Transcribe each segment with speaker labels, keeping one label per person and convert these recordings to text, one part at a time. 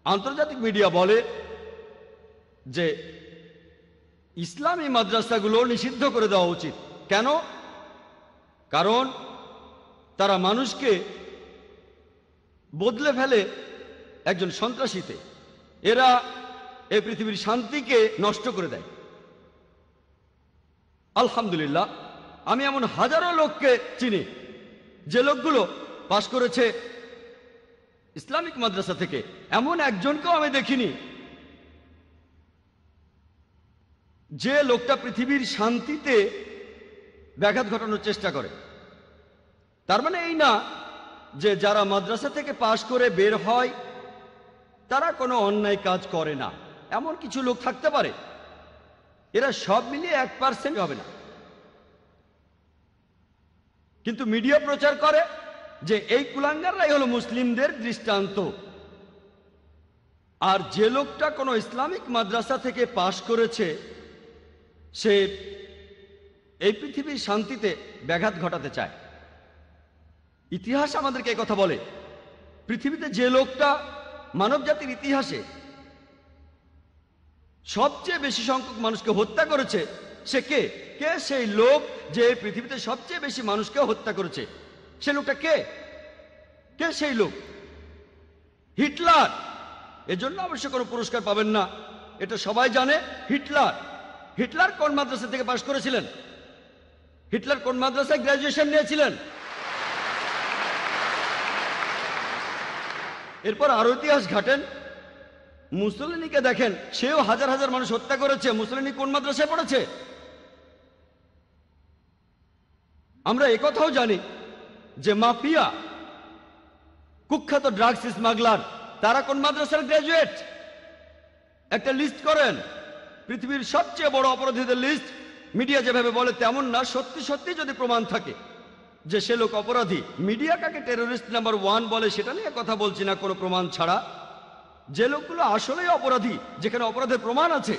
Speaker 1: আন্তর্জাতিক মিডিয়া বলে যে ইসলামী মাদ্রাসাগুলো নিষিদ্ধ করে দেওয়া উচিত। কেন? কারণ তারা মানুষকে বদলে ফেলে একজন সন্ত্রাসীতে। এরা এই পৃথিবীর শান্তিকে নষ্ট করে দেয়। আলহামদুলিল্লাহ, আমি এমন হাজারো লোককে চিনি যে লোকগুলো পাশ করেছে ইসলামিক মাদ্রাসা থেকে। এমন একজনকেও আমি দেখিনি যে লোকটা পৃথিবীর শান্তিতে ব্যাঘাত ঘটানোর চেষ্টা করে। তার মানে এই না যে যারা মাদ্রাসা থেকে পাশ করে বের হয় তারা কোনো অন্যায় কাজ করে না। এমন কিছু লোক থাকতে পারে, এরা সব মিলিয়ে 1% হবে না। কিন্তু মিডিয়া প্রচার করে যে এই কুলাঙ্গাররাই হলো মুসলিমদের দৃষ্টান্ত। আর যে লোকটা কোনো ইসলামিক মাদ্রাসা থেকে পাশ করেছে সে এই পৃথিবীর শান্তিতে ব্যাঘাত ঘটাতে চায়। ইতিহাস আমাদেরকে এই কথা বলে। পৃথিবীতে যে লোকটা মানব জাতির ইতিহাসে সবচেয়ে বেশি সংখ্যক মানুষকে হত্যা করেছে সে কে? কে সেই লোক যে পৃথিবীতে সবচেয়ে বেশি মানুষকে হত্যা করেছে? সে লোকটা কে? কে সেই লোক? হিটলার। এজন্য অবশ্য কোনো পুরস্কার পাবেন না, এটা সবাই জানে। হিটলার হিটলার কোন মাদ্রাসা থেকে পাশ করেছিলেন? হিটলার কোন মাদ্রাসায় গ্র্যাজুয়েশন নিয়েছিলেন? এরপর আরো ইতিহাস ঘাটেন, মুসলিনীকে দেখেন, সেও হাজার হাজার মানুষ হত্যা করেছে। মুসলিনী কোন মাদ্রাসায় পড়েছে? আমরা একথাও জানি যে মাফিয়া, কুখ্যাত ড্রাগস স্মাগলার, তারা কোন মাদ্রাসার গ্র্যাজুয়েট? একটা লিস্ট করেন পৃথিবীর সবচেয়ে বড় অপরাধীদের লিস্ট। মিডিয়া যেভাবে বলে তেমন না। সত্যি সত্যি যদি প্রমাণ থাকে যে সে লোক অপরাধী, মিডিয়া কাকে টেরোরিস্ট নাম্বার 1 বলে সেটা নিয়ে কথা বলছি না কোনো প্রমাণ ছাড়া। যে লোকগুলো আসলেই অপরাধী, যেখানে অপরাধের প্রমাণ আছে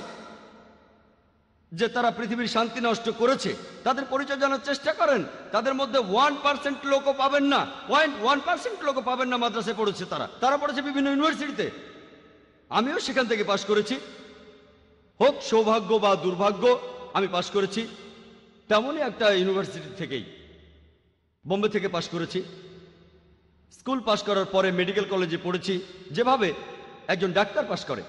Speaker 1: যে তারা পৃথিবীর শান্তি নষ্ট করেছে, তাদের পরিচয় জানার চেষ্টা করেন। তাদের মধ্যে 1% লোকও পাবেন না, 0.1% লোকও পাবেন না মাদ্রাসায় পড়েছে। তারা পড়েছে বিভিন্ন ইউনিভার্সিটিতে। আমিও সেখান থেকে পাশ করেছি। হোক সৌভাগ্য বা দুর্ভাগ্য, আমি পাশ করেছি তেমনই একটা ইউনিভার্সিটি থেকেই, বোম্বে থেকে পাশ করেছি। স্কুল পাশ করার পরে মেডিকেল কলেজে পড়েছি, যেভাবে একজন ডাক্তার পাশ করে।